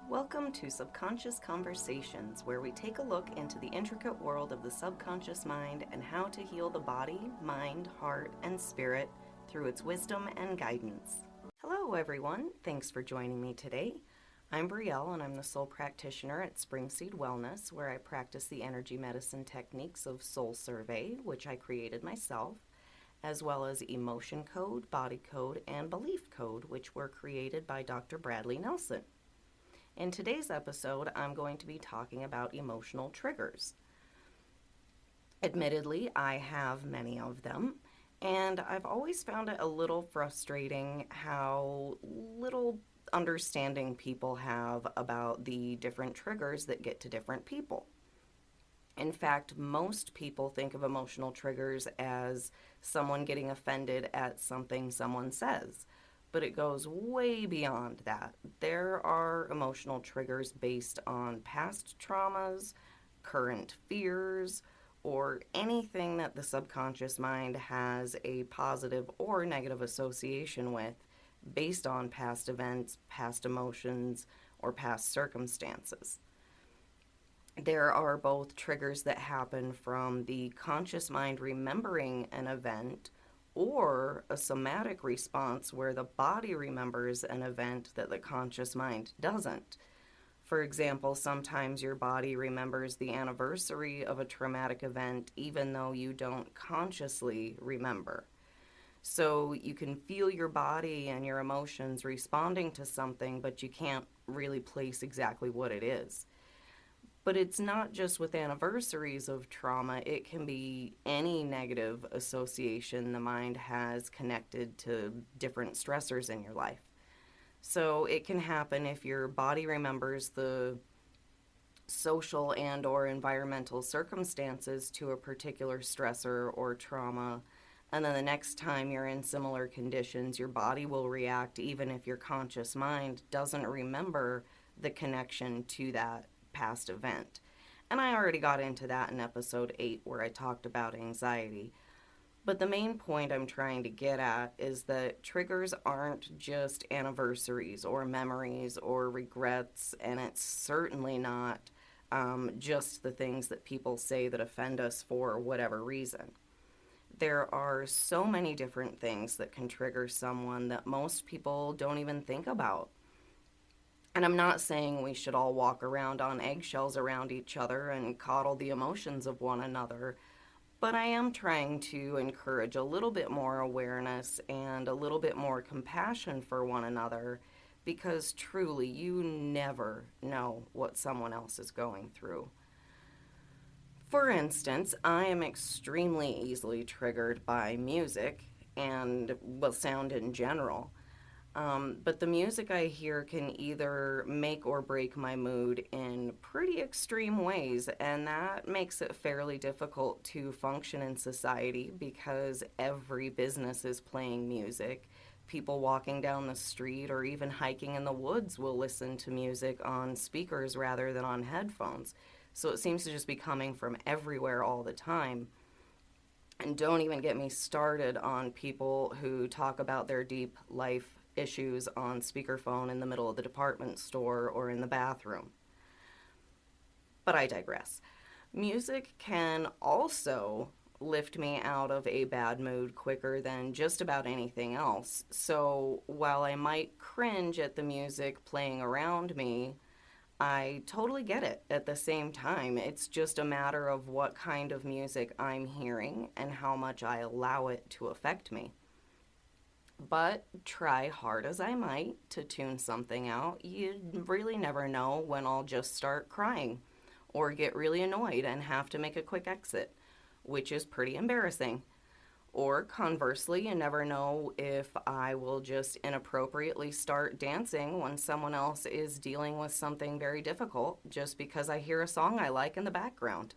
Welcome to Subconscious Conversations, where we take a look into the intricate world of the subconscious mind and how to heal the body, mind, heart, and spirit through its wisdom and guidance. Hello, everyone. Thanks for joining me today. I'm Brielle, and I'm the soul practitioner at Springseed Wellness, where I practice the energy medicine techniques of Soul Survey, which I created myself, as well as Emotion Code, Body Code, and Belief Code, which were created by Dr. Bradley Nelson. In today's episode, I'm going to be talking about emotional triggers. Admittedly, I have many of them, and I've always found it a little frustrating how little understanding people have about the different triggers that get to different people. In fact, most people think of emotional triggers as someone getting offended at something someone says, but it goes way beyond that. There are emotional triggers based on past traumas, current fears, or anything that the subconscious mind has a positive or negative association with based on past events, past emotions, or past circumstances. There are both triggers that happen from the conscious mind remembering an event or a somatic response where the body remembers an event that the conscious mind doesn't. For example, sometimes your body remembers the anniversary of a traumatic event even though you don't consciously remember. So you can feel your body and your emotions responding to something, but you can't really place exactly what it is. But it's not just with anniversaries of trauma, it can be any negative association the mind has connected to different stressors in your life. So it can happen if your body remembers the social and or environmental circumstances to a particular stressor or trauma, and then the next time you're in similar conditions, your body will react even if your conscious mind doesn't remember the connection to that past event. And I already got into that in episode 8 where I talked about anxiety. But the main point I'm trying to get at is that triggers aren't just anniversaries or memories or regrets, and it's certainly not just the things that people say that offend us for whatever reason. There are so many different things that can trigger someone that most people don't even think about. And I'm not saying we should all walk around on eggshells around each other and coddle the emotions of one another, but I am trying to encourage a little bit more awareness and a little bit more compassion for one another because truly you never know what someone else is going through. For instance, I am extremely easily triggered by music and, well, sound in general. But the music I hear can either make or break my mood in pretty extreme ways, and that makes it fairly difficult to function in society because every business is playing music. People walking down the street or even hiking in the woods will listen to music on speakers rather than on headphones. So it seems to just be coming from everywhere all the time. And don't even get me started on people who talk about their deep life issues on speakerphone in the middle of the department store or in the bathroom. But I digress. Music can also lift me out of a bad mood quicker than just about anything else. So while I might cringe at the music playing around me, I totally get it at the same time. It's just a matter of what kind of music I'm hearing and how much I allow it to affect me. But try hard as I might to tune something out, you really never know when I'll just start crying or get really annoyed and have to make a quick exit, which is pretty embarrassing. Or conversely, you never know if I will just inappropriately start dancing when someone else is dealing with something very difficult just because I hear a song I like in the background,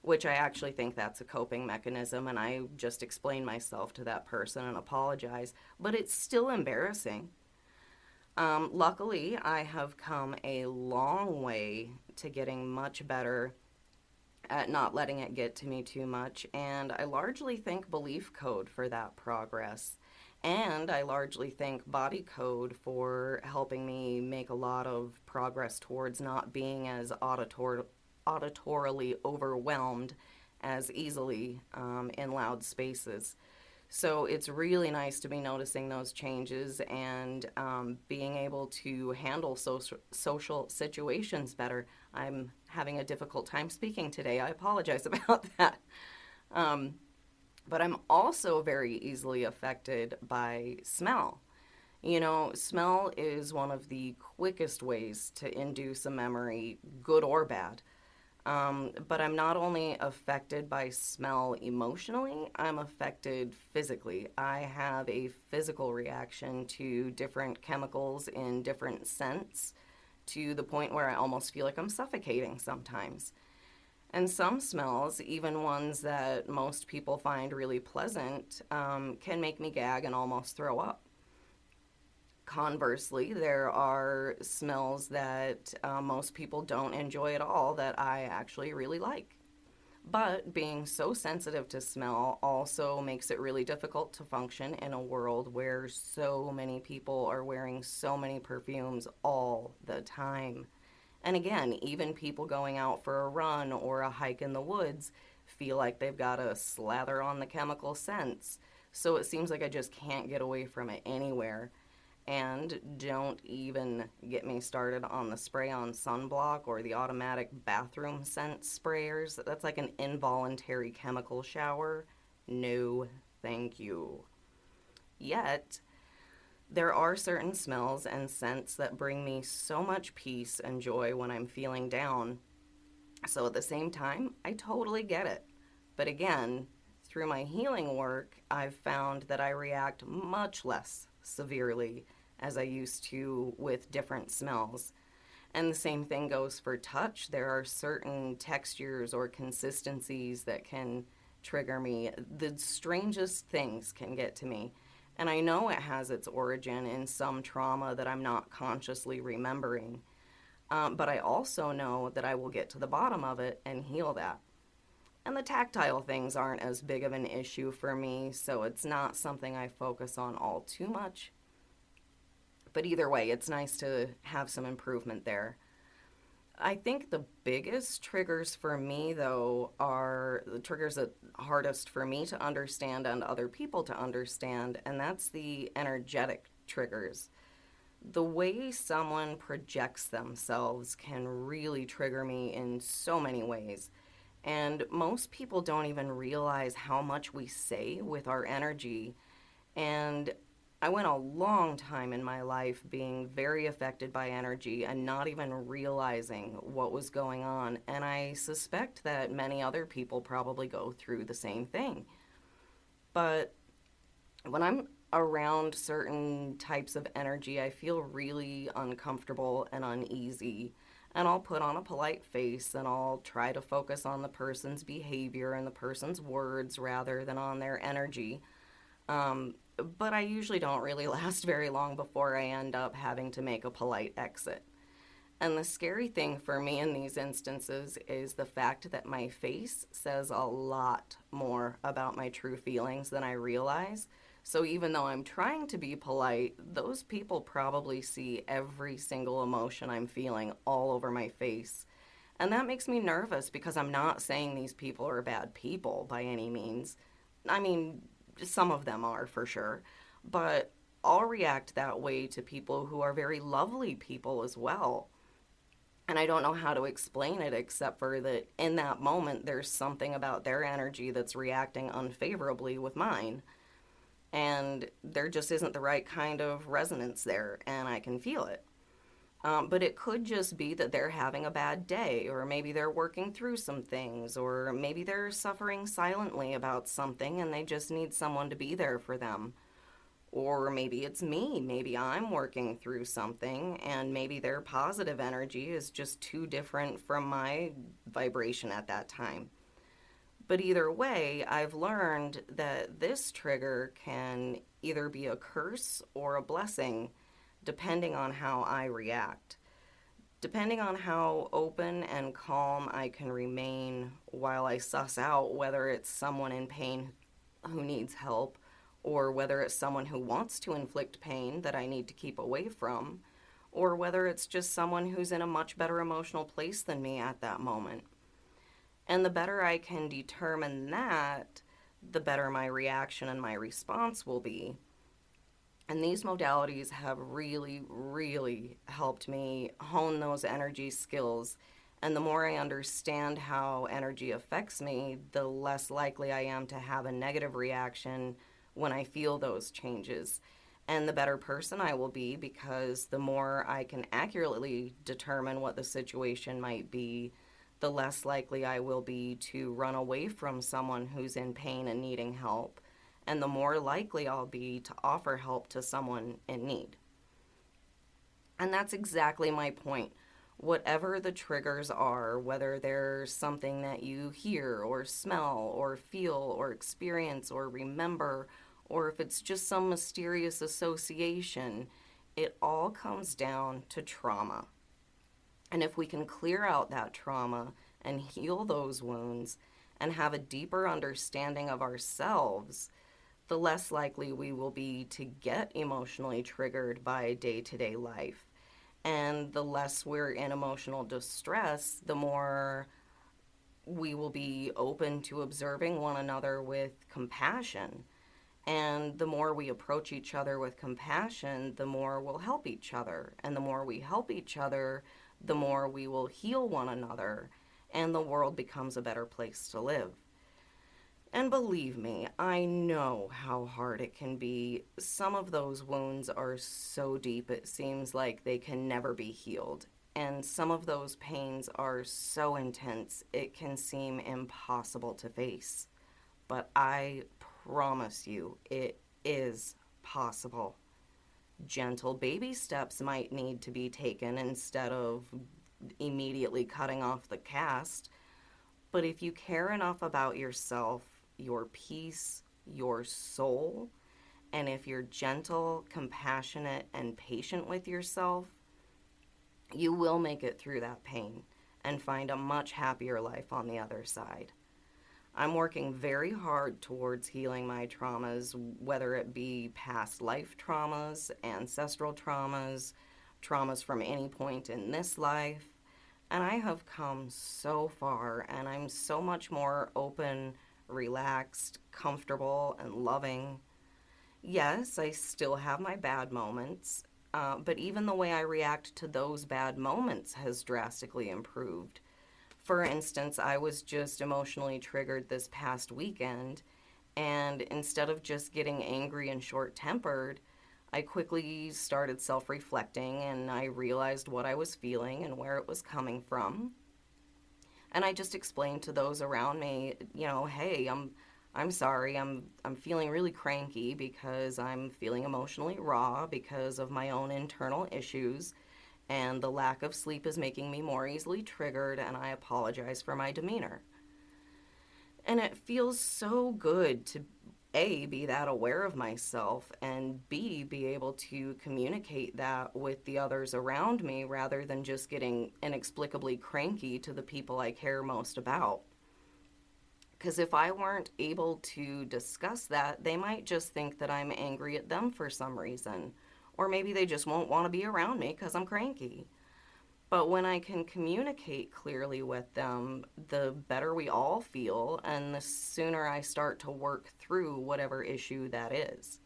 which I actually think that's a coping mechanism, and I just explain myself to that person and apologize, but it's still embarrassing. Luckily, I have come a long way to getting much better at not letting it get to me too much, and I largely thank Belief Code for that progress. And I largely thank Body Code for helping me make a lot of progress towards not being as auditorily overwhelmed as easily in loud spaces. So it's really nice to be noticing those changes and being able to handle social situations better. I'm having a difficult time speaking today. I apologize about that. Um, but I'm also very easily affected by smell. You know, smell is one of the quickest ways to induce a memory, good or bad. But I'm not only affected by smell emotionally, I'm affected physically. I have a physical reaction to different chemicals in different scents to the point where I almost feel like I'm suffocating sometimes. And some smells, even ones that most people find really pleasant, can make me gag and almost throw up. Conversely, there are smells that most people don't enjoy at all that I actually really like. But being so sensitive to smell also makes it really difficult to function in a world where so many people are wearing so many perfumes all the time. And again, even people going out for a run or a hike in the woods feel like they've got to slather on the chemical scents. So it seems like I just can't get away from it anywhere. And don't even get me started on the spray on sunblock or the automatic bathroom scent sprayers. That's like an involuntary chemical shower. No, thank you. Yet, there are certain smells and scents that bring me so much peace and joy when I'm feeling down. So at the same time, I totally get it. But again, through my healing work, I've found that I react much less severely as I used to with different smells. And the same thing goes for touch. There are certain textures or consistencies that can trigger me. The strangest things can get to me. And I know it has its origin in some trauma that I'm not consciously remembering. But I also know that I will get to the bottom of it and heal that. And the tactile things aren't as big of an issue for me, so it's not something I focus on all too much. But either way, it's nice to have some improvement there. I think the biggest triggers for me, though, are the triggers that hardest for me to understand and other people to understand, and that's the energetic triggers. The way someone projects themselves can really trigger me in so many ways. And most people don't even realize how much we say with our energy. And I went a long time in my life being very affected by energy and not even realizing what was going on. And I suspect that many other people probably go through the same thing. But when I'm around certain types of energy, I feel really uncomfortable and uneasy. And I'll put on a polite face and I'll try to focus on the person's behavior and the person's words rather than on their energy. But I usually don't really last very long before I end up having to make a polite exit. And the scary thing for me in these instances is the fact that my face says a lot more about my true feelings than I realize. So even though I'm trying to be polite, those people probably see every single emotion I'm feeling all over my face. And that makes me nervous because I'm not saying these people are bad people by any means. I mean, some of them are for sure. But I'll react that way to people who are very lovely people as well. And I don't know how to explain it except for that in that moment, there's something about their energy that's reacting unfavorably with mine. And there just isn't the right kind of resonance there, and I can feel it. But it could just be that they're having a bad day, or maybe they're working through some things, or maybe they're suffering silently about something and they just need someone to be there for them. Or maybe it's me. Maybe I'm working through something, and maybe their positive energy is just too different from my vibration at that time. But either way, I've learned that this trigger can either be a curse or a blessing, depending on how I react. Depending on how open and calm I can remain while I suss out whether it's someone in pain who needs help or whether it's someone who wants to inflict pain that I need to keep away from, or whether it's just someone who's in a much better emotional place than me at that moment. And the better I can determine that, the better my reaction and my response will be. And these modalities have really, really helped me hone those energy skills. And the more I understand how energy affects me, the less likely I am to have a negative reaction when I feel those changes. And the better person I will be, because the more I can accurately determine what the situation might be, the less likely I will be to run away from someone who's in pain and needing help, and the more likely I'll be to offer help to someone in need. And that's exactly my point. Whatever the triggers are, whether they're something that you hear or smell or feel or experience or remember, or if it's just some mysterious association, it all comes down to trauma. And if we can clear out that trauma and heal those wounds and have a deeper understanding of ourselves, the less likely we will be to get emotionally triggered by day to day life. And the less we're in emotional distress, the more we will be open to observing one another with compassion. And the more we approach each other with compassion, the more we'll help each other. And the more we help each other, the more we will heal one another. And the world becomes a better place to live. And believe me, I know how hard it can be. Some of those wounds are so deep it seems like they can never be healed. And some of those pains are so intense it can seem impossible to face. But I promise you, it is possible. Gentle baby steps might need to be taken instead of immediately cutting off the cast. But if you care enough about yourself, your peace, your soul, and if you're gentle, compassionate, and patient with yourself, you will make it through that pain and find a much happier life on the other side. I'm working very hard towards healing my traumas, whether it be past life traumas, ancestral traumas, traumas from any point in this life. And I have come so far, and I'm so much more open, relaxed, comfortable, and loving. Yes, I still have my bad moments, but even the way I react to those bad moments has drastically improved. For instance, I was just emotionally triggered this past weekend, and instead of just getting angry and short tempered, I quickly started self reflecting and I realized what I was feeling and where it was coming from. And I just explained to those around me, hey, I'm sorry. I'm feeling really cranky because I'm feeling emotionally raw because of my own internal issues, and the lack of sleep is making me more easily triggered, and I apologize for my demeanor. And it feels so good to A, be that aware of myself, and B, be able to communicate that with the others around me rather than just getting inexplicably cranky to the people I care most about. Because if I weren't able to discuss that, they might just think that I'm angry at them for some reason. Or maybe they just won't want to be around me because I'm cranky. But when I can communicate clearly with them, the better we all feel, and the sooner I start to work through whatever issue that is.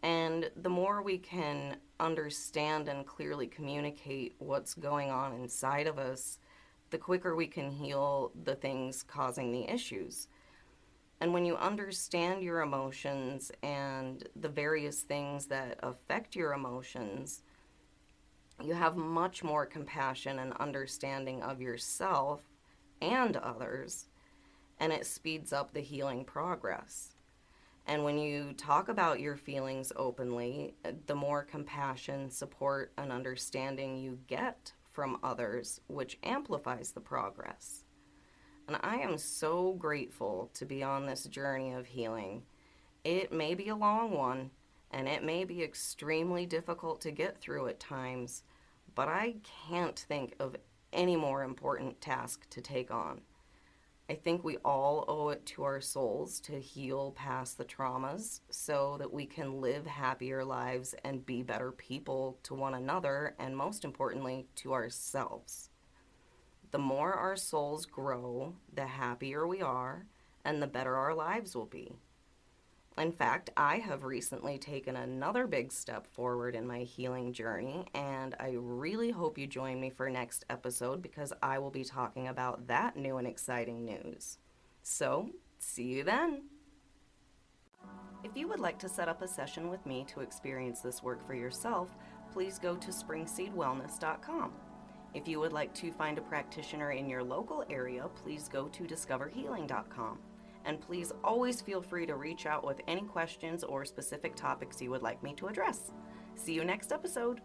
And the more we can understand and clearly communicate what's going on inside of us, the quicker we can heal the things causing the issues. And when you understand your emotions and the various things that affect your emotions, you have much more compassion and understanding of yourself and others, and it speeds up the healing progress. And when you talk about your feelings openly, the more compassion, support, and understanding you get from others, which amplifies the progress. And I am so grateful to be on this journey of healing. It may be a long one, and it may be extremely difficult to get through at times, but I can't think of any more important task to take on. I think we all owe it to our souls to heal past the traumas so that we can live happier lives and be better people to one another and, most importantly, to ourselves. The more our souls grow, the happier we are and the better our lives will be. In fact, I have recently taken another big step forward in my healing journey, and I really hope you join me for next episode because I will be talking about that new and exciting news. So, see you then. If you would like to set up a session with me to experience this work for yourself, please go to springseedwellness.com. If you would like to find a practitioner in your local area, please go to discoverhealing.com. And please always feel free to reach out with any questions or specific topics you would like me to address. See you next episode.